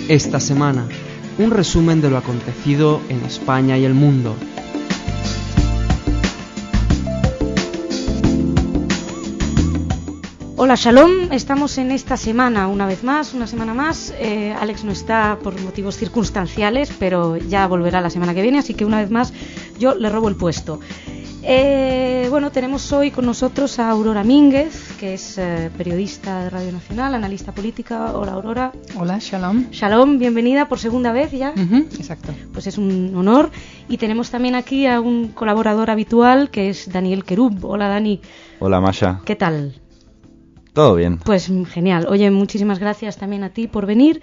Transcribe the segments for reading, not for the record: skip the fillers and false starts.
Esta semana, un resumen de lo acontecido en España y el mundo. Hola, Shalom. Estamos en esta semana, una semana más. Alex no está por motivos circunstanciales, pero ya volverá la semana que viene, así que una vez más yo le robo el puesto. Tenemos hoy con nosotros a Aurora Mínguez, que es periodista de Radio Nacional, analista política. Hola, Aurora. Hola, Shalom. Shalom, bienvenida por segunda vez ya. Exacto. Pues es un honor. Y tenemos también aquí a un colaborador habitual, que es Daniel Querub. Hola, Dani. Hola, Masha. ¿Qué tal? Todo bien. Pues genial. Oye, muchísimas gracias también a ti por venir.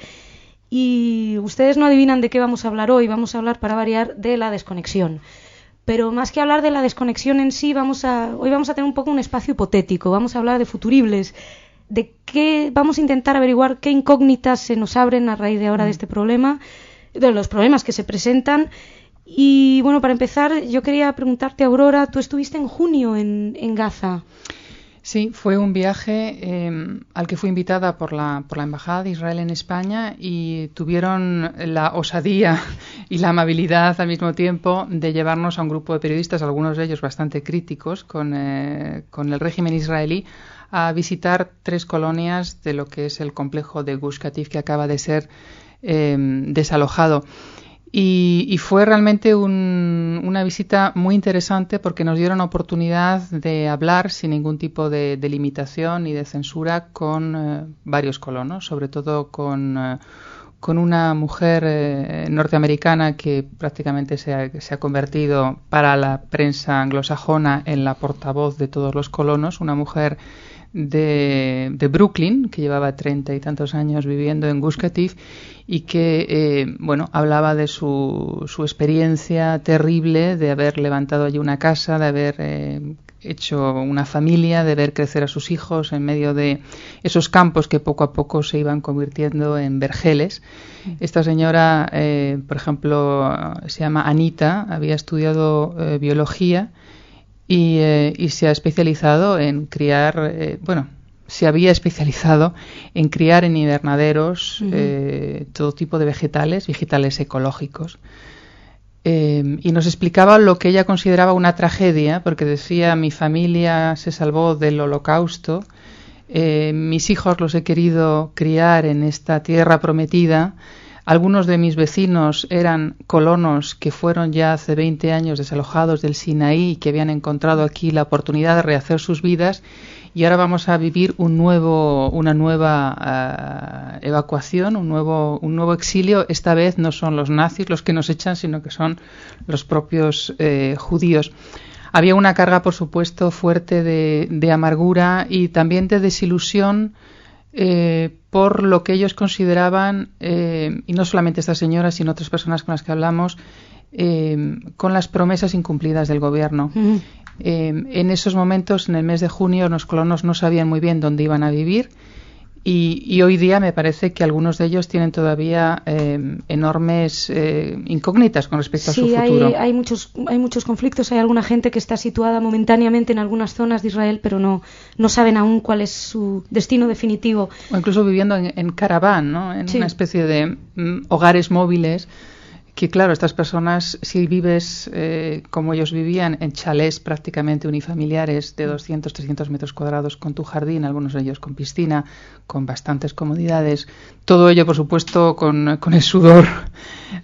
Y ustedes no adivinan de qué vamos a hablar hoy. Vamos a hablar, para variar, de la desconexión. Pero más que hablar de la desconexión en sí, hoy vamos a tener un poco un espacio hipotético. Vamos a hablar de futuribles, vamos a intentar averiguar qué incógnitas se nos abren a raíz de ahora de este problema, de los problemas que se presentan. Y bueno, para empezar, yo quería preguntarte, Aurora, tú estuviste en junio en Gaza. Sí, fue un viaje al que fui invitada por la Embajada de Israel en España, y tuvieron la osadía y la amabilidad al mismo tiempo de llevarnos a un grupo de periodistas, algunos de ellos bastante críticos con el régimen israelí, a visitar 3 colonias de lo que es el complejo de Gush Katif, que acaba de ser desalojado. Y fue realmente una visita muy interesante, porque nos dieron oportunidad de hablar sin ningún tipo de limitación ni de censura con varios colonos, sobre todo con una mujer norteamericana que prácticamente se ha convertido para la prensa anglosajona en la portavoz de todos los colonos, una mujer de Brooklyn, que llevaba 30 y tantos años viviendo en Gush Katif, y que hablaba de su experiencia terrible de haber levantado allí una casa, de haber hecho una familia, de ver crecer a sus hijos en medio de esos campos que poco a poco se iban convirtiendo en vergeles. Esta señora, por ejemplo, se llama Anita, había estudiado biología y se ha especializado en criar, se había especializado en criar en invernaderos todo tipo de vegetales ecológicos. Y nos explicaba lo que ella consideraba una tragedia, porque decía: mi familia se salvó del Holocausto, mis hijos los he querido criar en esta tierra prometida. Algunos de mis vecinos eran colonos que fueron ya hace 20 años desalojados del Sinaí y que habían encontrado aquí la oportunidad de rehacer sus vidas, y ahora vamos a vivir una nueva evacuación, un nuevo exilio. Esta vez no son los nazis los que nos echan, sino que son los propios judíos. Había una carga, por supuesto, fuerte de amargura y también de desilusión por lo que ellos consideraban, y no solamente esta señora, sino otras personas con las que hablamos, con las promesas incumplidas del gobierno. En esos momentos, en el mes de junio, los colonos no sabían muy bien dónde iban a vivir, y hoy día me parece que algunos de ellos tienen todavía enormes incógnitas con respecto a su futuro. Sí, hay muchos conflictos. Hay alguna gente que está situada momentáneamente en algunas zonas de Israel, pero no saben aún cuál es su destino definitivo. O incluso viviendo en caraván, ¿no? En una especie de hogares móviles. Que claro, estas personas, si vives como ellos vivían, en chalés prácticamente unifamiliares de 200, 300 metros cuadrados con tu jardín, algunos de ellos con piscina, con bastantes comodidades, todo ello, por supuesto, con el sudor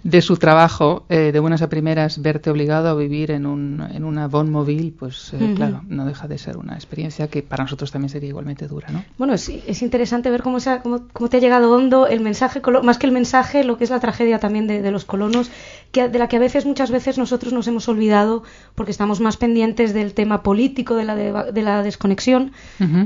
de su trabajo, de buenas a primeras, verte obligado a vivir en una van móvil, pues claro, no deja de ser una experiencia que para nosotros también sería igualmente dura, ¿no? Bueno, es interesante ver cómo te ha llegado hondo el mensaje, más que el mensaje, lo que es la tragedia también de los colonos, de la que muchas veces nosotros nos hemos olvidado, porque estamos más pendientes del tema político, de la desconexión,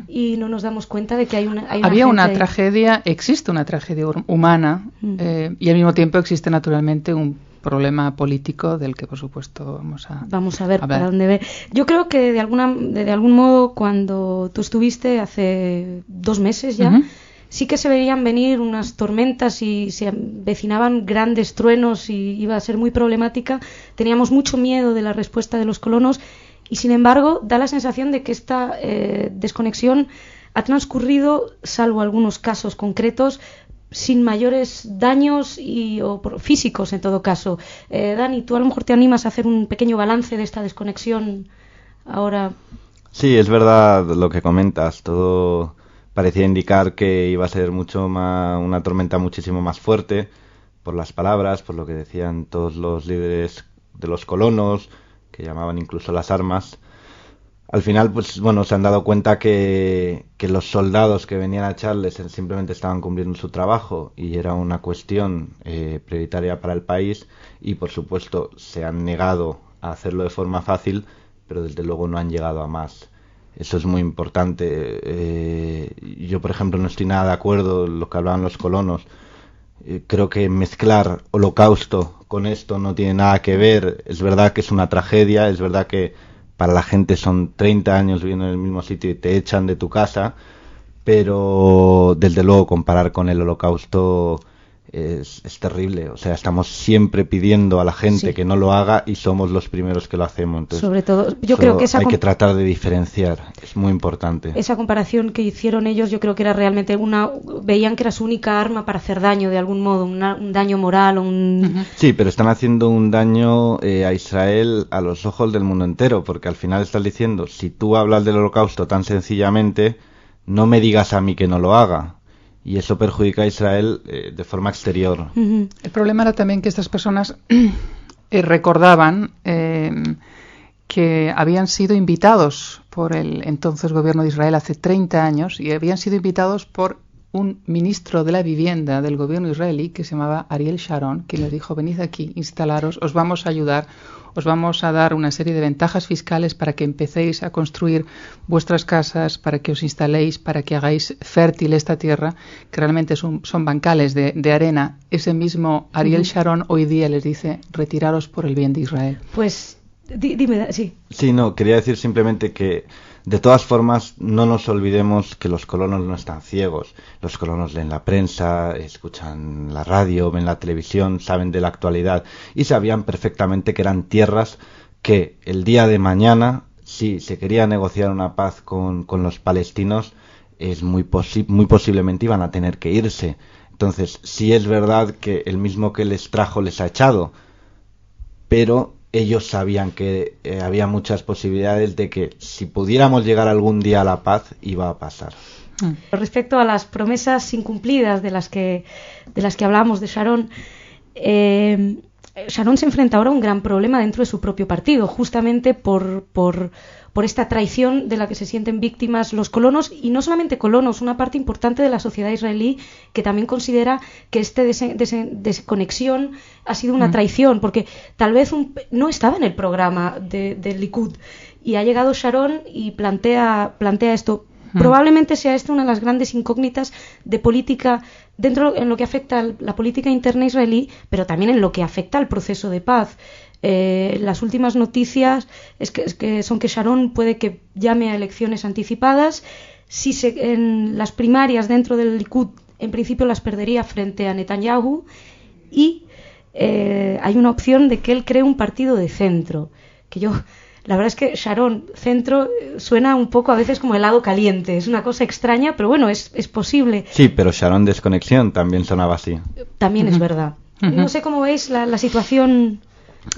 y no nos damos cuenta de que hay una tragedia, existe una tragedia humana, y al mismo tiempo existe naturalmente un problema político del que, por supuesto, vamos a ver para dónde ve. Yo creo que de algún modo, cuando tú estuviste hace 2 meses ya, sí que se veían venir unas tormentas y se avecinaban grandes truenos y iba a ser muy problemática. Teníamos mucho miedo de la respuesta de los colonos, y sin embargo da la sensación de que esta desconexión ha transcurrido, salvo algunos casos concretos, sin mayores daños físicos en todo caso. Dani, tú a lo mejor te animas a hacer un pequeño balance de esta desconexión ahora. Sí, es verdad lo que comentas. Todo parecía indicar que iba a ser una tormenta muchísimo más fuerte por las palabras, por lo que decían todos los líderes de los colonos, que llamaban incluso las armas. Al final, pues bueno, se han dado cuenta que los soldados que venían a echarles simplemente estaban cumpliendo su trabajo y era una cuestión prioritaria para el país, y por supuesto se han negado a hacerlo de forma fácil, pero desde luego no han llegado a más. Eso es muy importante. Yo, por ejemplo, no estoy nada de acuerdo en lo que hablaban los colonos. Creo que mezclar holocausto con esto no tiene nada que ver. Es verdad que es una tragedia, es verdad que para la gente son 30 años viviendo en el mismo sitio y te echan de tu casa, pero desde luego comparar con el holocausto es terrible. O sea, estamos siempre pidiendo a la gente que no lo haga y somos los primeros que lo hacemos. Entonces, sobre todo, yo creo que hay que tratar de diferenciar, es muy importante. Esa comparación que hicieron ellos, yo creo que era realmente veían que era su única arma para hacer daño de algún modo, un daño moral. Sí, pero están haciendo un daño a Israel a los ojos del mundo entero, porque al final estás diciendo, si tú hablas del holocausto tan sencillamente, no me digas a mí que no lo haga. Y eso perjudica a Israel de forma exterior. El problema era también que estas personas recordaban que habían sido invitados por el entonces gobierno de Israel hace 30 años y habían sido invitados por un ministro de la vivienda del gobierno israelí que se llamaba Ariel Sharon, que les dijo: venid aquí, instalaros, os vamos a ayudar, os vamos a dar una serie de ventajas fiscales para que empecéis a construir vuestras casas, para que os instaléis, para que hagáis fértil esta tierra, que realmente son bancales de arena. Ese mismo Ariel Sharon hoy día les dice: retiraros por el bien de Israel. Pues dime, sí. Sí, no, quería decir simplemente que de todas formas no nos olvidemos que los colonos no están ciegos. Los colonos leen la prensa, escuchan la radio, ven la televisión, saben de la actualidad y sabían perfectamente que eran tierras que el día de mañana, si se quería negociar una paz con los palestinos, es muy posiblemente iban a tener que irse. Entonces, sí es verdad que el mismo que les trajo les ha echado, pero ellos sabían que había muchas posibilidades de que si pudiéramos llegar algún día a la paz, iba a pasar. Respecto a las promesas incumplidas de las que hablamos de Sharon, Sharon se enfrenta ahora a un gran problema dentro de su propio partido, justamente por esta traición de la que se sienten víctimas los colonos, y no solamente colonos, una parte importante de la sociedad israelí que también considera que desconexión ha sido una traición, porque tal vez no estaba en el programa del Likud, y ha llegado Sharon y plantea esto. Probablemente sea esta una de las grandes incógnitas de política en lo que afecta a la política interna israelí, pero también en lo que afecta al proceso de paz. Las últimas noticias son que Sharon puede que llame a elecciones anticipadas. Si en las primarias dentro del Likud, en principio las perdería frente a Netanyahu, y hay una opción de que él cree un partido de centro, la verdad es que Sharon, centro, suena un poco a veces como helado caliente. Es una cosa extraña, pero bueno, es posible. Sí, pero Sharon desconexión también sonaba así. También es verdad. No sé cómo veis la situación.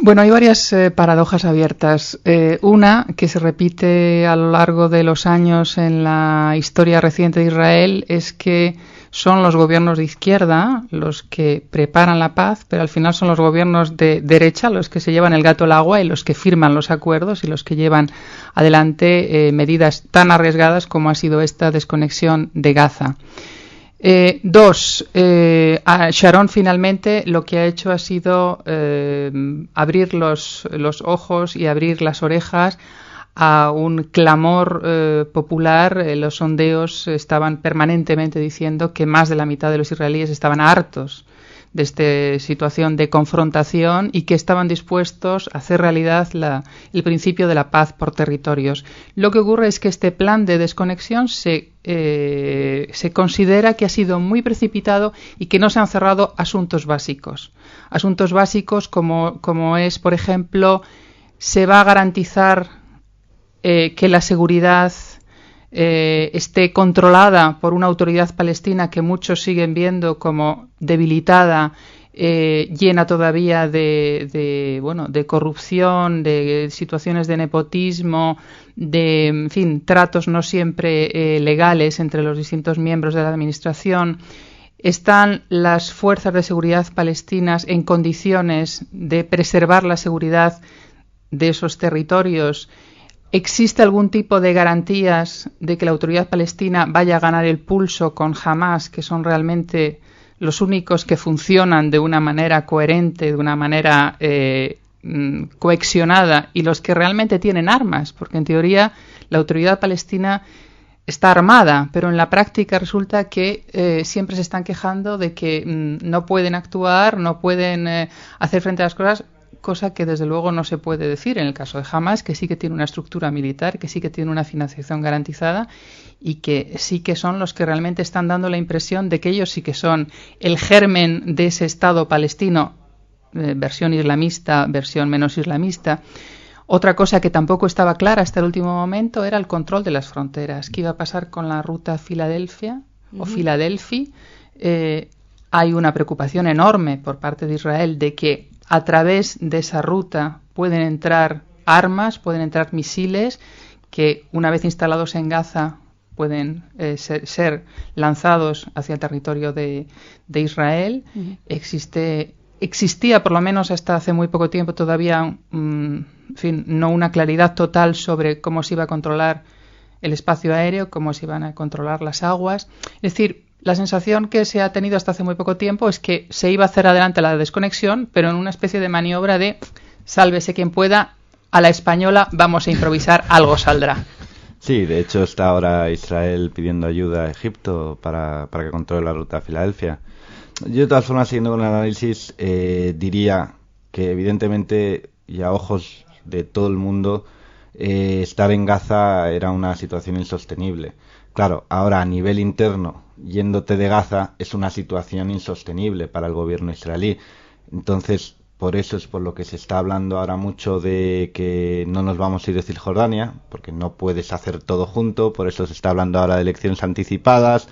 Bueno, hay varias paradojas abiertas. Una que se repite a lo largo de los años en la historia reciente de Israel es que son los gobiernos de izquierda los que preparan la paz, pero al final son los gobiernos de derecha los que se llevan el gato al agua y los que firman los acuerdos y los que llevan adelante medidas tan arriesgadas como ha sido esta desconexión de Gaza. Sharon finalmente lo que ha hecho ha sido abrir los ojos y abrir las orejas a un clamor popular. Los sondeos estaban permanentemente diciendo que más de la mitad de los israelíes estaban hartos de esta situación de confrontación y que estaban dispuestos a hacer realidad el principio de la paz por territorios. Lo que ocurre es que este plan de desconexión se considera que ha sido muy precipitado y que no se han cerrado asuntos básicos. Asuntos básicos como es, por ejemplo, se va a garantizar que la seguridad esté controlada por una autoridad palestina que muchos siguen viendo como debilitada, llena todavía de corrupción, de situaciones de nepotismo, de, en fin, tratos no siempre legales entre los distintos miembros de la administración. ¿Están las fuerzas de seguridad palestinas en condiciones de preservar la seguridad de esos territorios? ¿Existe algún tipo de garantías de que la autoridad palestina vaya a ganar el pulso con Hamás, que son realmente los únicos que funcionan de una manera coherente, de una manera cohesionada, y los que realmente tienen armas? Porque en teoría la autoridad palestina está armada, pero en la práctica resulta que siempre se están quejando de que no pueden actuar, no pueden hacer frente a las cosas, cosa que desde luego no se puede decir en el caso de Hamás, que sí que tiene una estructura militar, que sí que tiene una financiación garantizada y que sí que son los que realmente están dando la impresión de que ellos sí que son el germen de ese Estado palestino, versión islamista, versión menos islamista. Otra cosa que tampoco estaba clara hasta el último momento era el control de las fronteras. ¿Qué iba a pasar con la ruta Filadelfia o Filadelfi? Hay una preocupación enorme por parte de Israel de que a través de esa ruta pueden entrar armas, pueden entrar misiles que una vez instalados en Gaza pueden ser lanzados hacia el territorio de Israel. Existía, por lo menos hasta hace muy poco tiempo, todavía en fin, no una claridad total sobre cómo se iba a controlar el espacio aéreo, cómo se iban a controlar las aguas. Es decir, la sensación que se ha tenido hasta hace muy poco tiempo es que se iba a hacer adelante la desconexión, pero en una especie de maniobra de sálvese quien pueda, a la española vamos a improvisar, algo saldrá. Sí, de hecho está ahora Israel pidiendo ayuda a Egipto para que controle la ruta a Filadelfia. Yo de todas formas, siguiendo con el análisis, diría que evidentemente y a ojos de todo el mundo estar en Gaza era una situación insostenible. Claro, ahora a nivel interno, yéndote de Gaza es una situación insostenible para el gobierno israelí. Entonces, por eso es por lo que se está hablando ahora mucho de que no nos vamos a ir de Cisjordania, porque no puedes hacer todo junto, por eso se está hablando ahora de elecciones anticipadas.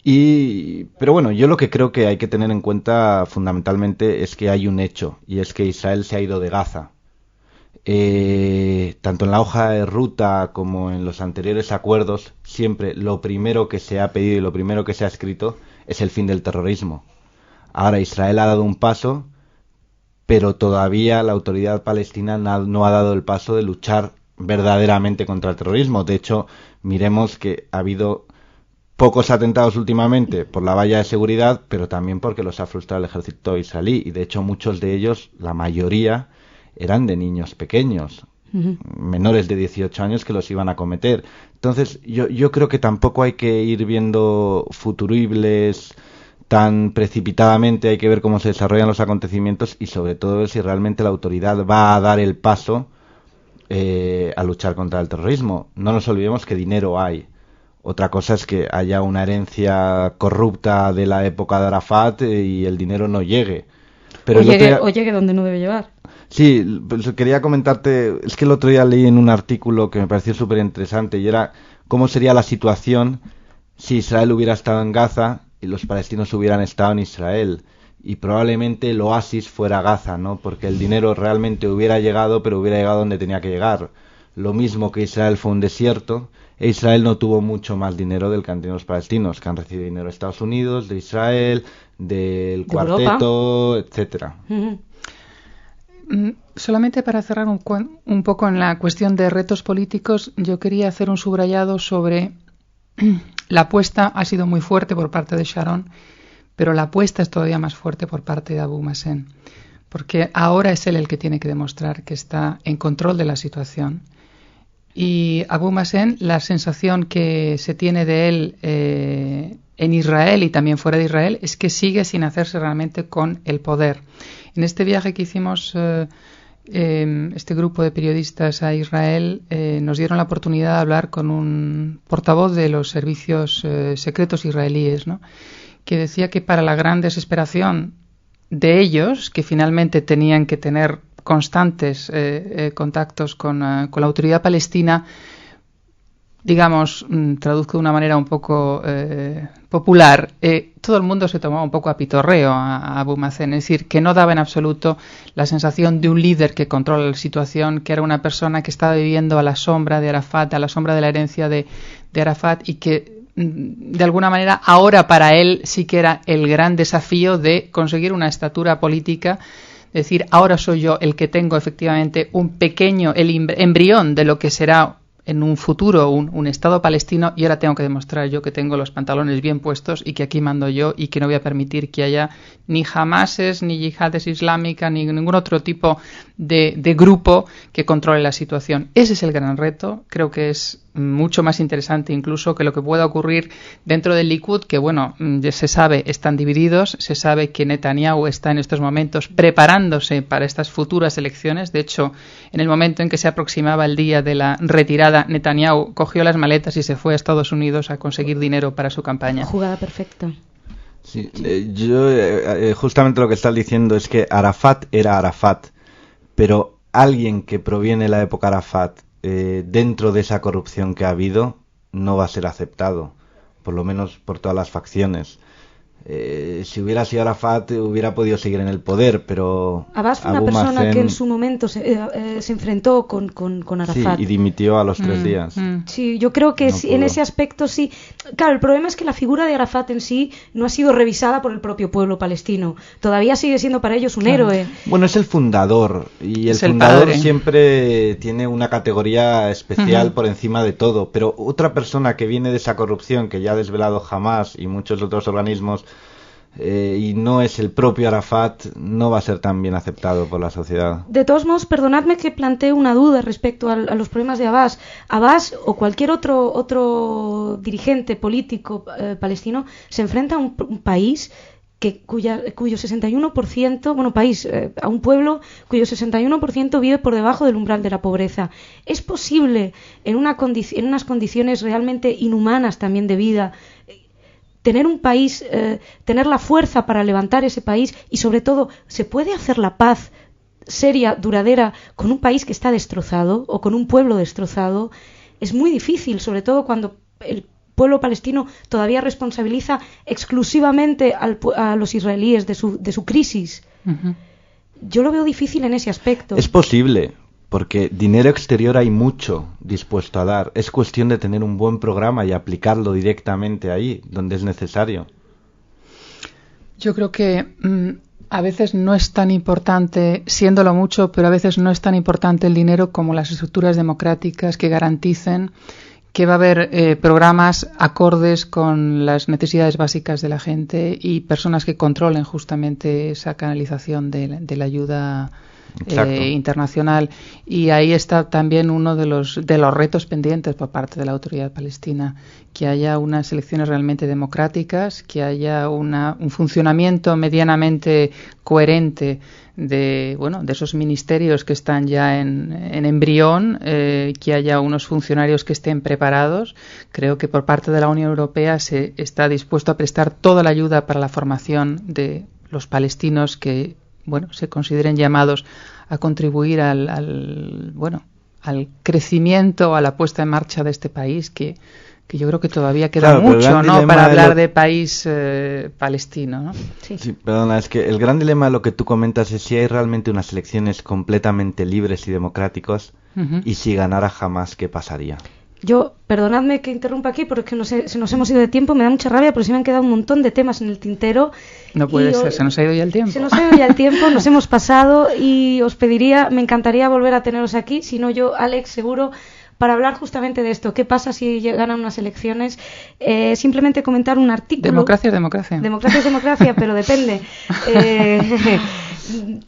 Pero bueno, yo lo que creo que hay que tener en cuenta fundamentalmente es que hay un hecho, y es que Israel se ha ido de Gaza. Tanto en la hoja de ruta como en los anteriores acuerdos, siempre lo primero que se ha pedido y lo primero que se ha escrito es el fin del terrorismo. Ahora Israel ha dado un paso, pero todavía la autoridad palestina no ha dado el paso de luchar verdaderamente contra el terrorismo. De hecho, miremos que ha habido pocos atentados últimamente por la valla de seguridad, pero también porque los ha frustrado el ejército israelí, y de hecho muchos de ellos, la mayoría, eran de niños pequeños, menores de 18 años, que los iban a cometer. Entonces yo creo que tampoco hay que ir viendo futuribles tan precipitadamente, hay que ver cómo se desarrollan los acontecimientos y sobre todo ver si realmente la autoridad va a dar el paso a luchar contra el terrorismo. No nos olvidemos que dinero hay. Otra cosa es que haya una herencia corrupta de la época de Arafat y el dinero no llegue. Pero o llegue donde no debe llevar. Sí, pues quería comentarte, es que el otro día leí en un artículo que me pareció súper interesante y era cómo sería la situación si Israel hubiera estado en Gaza y los palestinos hubieran estado en Israel. Y probablemente el oasis fuera Gaza, ¿no? Porque el dinero realmente hubiera llegado, pero hubiera llegado donde tenía que llegar. Lo mismo que Israel fue un desierto, e Israel no tuvo mucho más dinero del que han tenido los palestinos, que han recibido dinero de Estados Unidos, de Israel, del Cuarteto, etcétera. Solamente para cerrar un poco en la cuestión de retos políticos, yo quería hacer un subrayado sobre la apuesta ha sido muy fuerte por parte de Sharon, pero la apuesta es todavía más fuerte por parte de Abu Mazen, porque ahora es él el que tiene que demostrar que está en control de la situación. Y Abu Mazen, la sensación que se tiene de él en Israel y también fuera de Israel es que sigue sin hacerse realmente con el poder. En este viaje que hicimos este grupo de periodistas a Israel, nos dieron la oportunidad de hablar con un portavoz de los servicios secretos israelíes, ¿no?, que decía que para la gran desesperación de ellos, que finalmente tenían que tener constantes contactos con la autoridad palestina, digamos, traduzco de una manera un poco popular, todo el mundo se tomaba un poco a pitorreo a Abu Mazen, es decir, que no daba en absoluto la sensación de un líder que controla la situación, que era una persona que estaba viviendo a la sombra de Arafat, a la sombra de la herencia de Arafat, y que de alguna manera ahora para él sí que era el gran desafío de conseguir una estatura política. Es decir, ahora soy yo el que tengo efectivamente un pequeño, el embrión de lo que será en un futuro un Estado palestino, y ahora tengo que demostrar yo que tengo los pantalones bien puestos y que aquí mando yo y que no voy a permitir que haya ni Hamases, ni yihades islámicas, ni ningún otro tipo de grupo que controle la situación. Ese es el gran reto. Creo que es mucho más interesante incluso que lo que pueda ocurrir dentro del Likud, que bueno, ya se sabe, están divididos, se sabe que Netanyahu está en estos momentos preparándose para estas futuras elecciones. De hecho, en el momento en que se aproximaba el día de la retirada, Netanyahu cogió las maletas y se fue a Estados Unidos a conseguir dinero para su campaña. Jugada perfecta. Sí, justamente lo que estás diciendo es que Arafat era Arafat, pero alguien que proviene de la época Arafat, dentro de esa corrupción que ha habido, no va a ser aceptado, por lo menos por todas las facciones. Si hubiera sido Arafat hubiera podido seguir en el poder, pero Abbas fue una persona que en su momento se enfrentó con Arafat. Sí, y dimitió a los 3 días. Sí, yo creo que en ese aspecto sí. Claro, el problema es que la figura de Arafat en sí no ha sido revisada por el propio pueblo palestino. Todavía sigue siendo para ellos un héroe. Bueno, es el fundador, y el fundador siempre tiene una categoría especial por encima de todo, pero otra persona que viene de esa corrupción que ya ha desvelado Hamas y muchos otros organismos, y no es el propio Arafat, no va a ser tan bien aceptado por la sociedad. De todos modos, perdonadme que plantee una duda respecto a los problemas de Abbas. Abbas o cualquier otro dirigente político palestino se enfrenta a un país cuyo 61%, bueno, a un pueblo cuyo 61% vive por debajo del umbral de la pobreza. ¿Es posible en unas condiciones realmente inhumanas también de vida tener un país, tener la fuerza para levantar ese país? Y sobre todo, ¿se puede hacer la paz seria, duradera, con un país que está destrozado o con un pueblo destrozado? Es muy difícil, sobre todo cuando el pueblo palestino todavía responsabiliza exclusivamente a los israelíes de su crisis. Yo lo veo difícil en ese aspecto. Es posible, porque dinero exterior hay mucho dispuesto a dar. Es cuestión de tener un buen programa y aplicarlo directamente ahí, donde es necesario. Yo creo que a veces no es tan importante, siéndolo mucho, pero a veces no es tan importante el dinero como las estructuras democráticas que garanticen que va a haber programas acordes con las necesidades básicas de la gente y personas que controlen justamente esa canalización de la ayuda internacional. Y ahí está también uno de los retos pendientes por parte de la autoridad palestina, que haya unas elecciones realmente democráticas, que haya un funcionamiento medianamente coherente de esos ministerios que están ya en embrión, que haya unos funcionarios que estén preparados. Creo que por parte de la Unión Europea se está dispuesto a prestar toda la ayuda para la formación de los palestinos que se consideren llamados a contribuir al crecimiento, a la puesta en marcha de este país, que yo creo que todavía queda mucho, ¿no?, para hablar de país palestino, ¿no? Sí, perdona, es que el gran dilema de lo que tú comentas es si hay realmente unas elecciones completamente libres y democráticas, y si ganara Hamas, ¿qué pasaría? Yo, perdonadme que interrumpa aquí, porque se nos hemos ido de tiempo, me da mucha rabia, pero se me han quedado un montón de temas en el tintero. No puede ser, se nos ha ido ya el tiempo. Se nos ha ido ya el tiempo, nos hemos pasado, y os pediría, me encantaría volver a teneros aquí, si no yo, Alex, seguro, para hablar justamente de esto. ¿Qué pasa si ganan unas elecciones? Simplemente comentar un artículo. Democracia es democracia. Democracia es democracia, pero depende.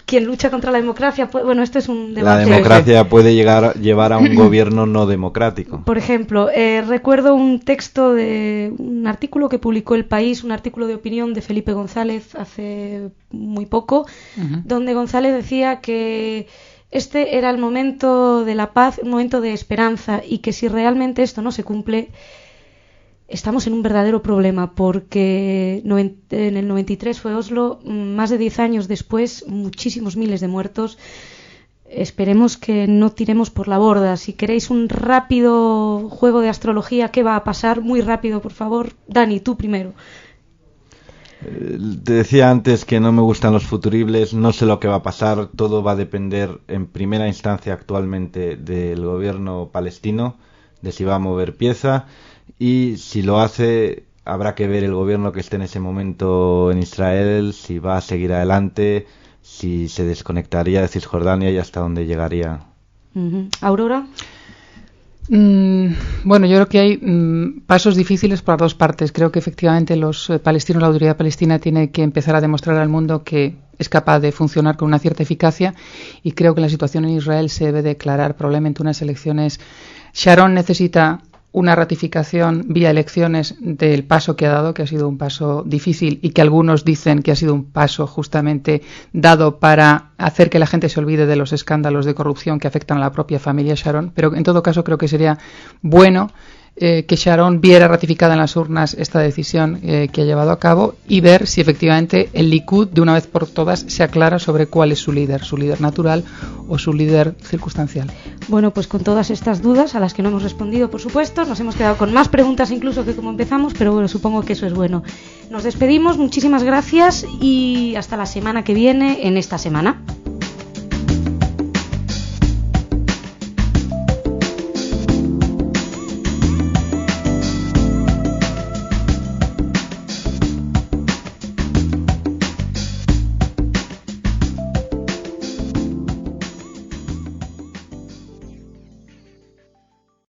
¿Quién lucha contra la democracia? Pues, esto es un debate. La democracia puede llevar a un gobierno no democrático. Por ejemplo, recuerdo un texto de un artículo que publicó El País, un artículo de opinión de Felipe González hace muy poco, donde González decía que este era el momento de la paz, un momento de esperanza, y que si realmente esto no se cumple, estamos en un verdadero problema, porque en el 93 fue Oslo, más de 10 años después, muchísimos miles de muertos. esperemos que no tiremos por la borda. Si queréis un rápido juego de astrología, ¿qué va a pasar? Muy rápido, por favor. Dani, tú primero. Te decía antes que no me gustan los futuribles, no sé lo que va a pasar, todo va a depender en primera instancia actualmente del gobierno palestino, de si va a mover pieza, y si lo hace habrá que ver el gobierno que esté en ese momento en Israel, si va a seguir adelante, si se desconectaría de Cisjordania y hasta dónde llegaría. ¿Aurora? Bueno, yo creo que hay pasos difíciles por las dos partes. Creo que efectivamente los palestinos, la autoridad palestina tiene que empezar a demostrar al mundo que es capaz de funcionar con una cierta eficacia, y creo que la situación en Israel se debe declarar probablemente unas elecciones. Sharon necesita una ratificación vía elecciones del paso que ha dado, que ha sido un paso difícil y que algunos dicen que ha sido un paso justamente dado para hacer que la gente se olvide de los escándalos de corrupción que afectan a la propia familia Sharon. Pero en todo caso creo que sería bueno que Sharon viera ratificada en las urnas esta decisión que ha llevado a cabo, y ver si efectivamente el Likud de una vez por todas se aclara sobre cuál es su líder natural o su líder circunstancial. Bueno, pues con todas estas dudas, a las que no hemos respondido, por supuesto, nos hemos quedado con más preguntas incluso que como empezamos, pero bueno, supongo que eso es bueno. Nos despedimos, muchísimas gracias y hasta la semana que viene en esta semana.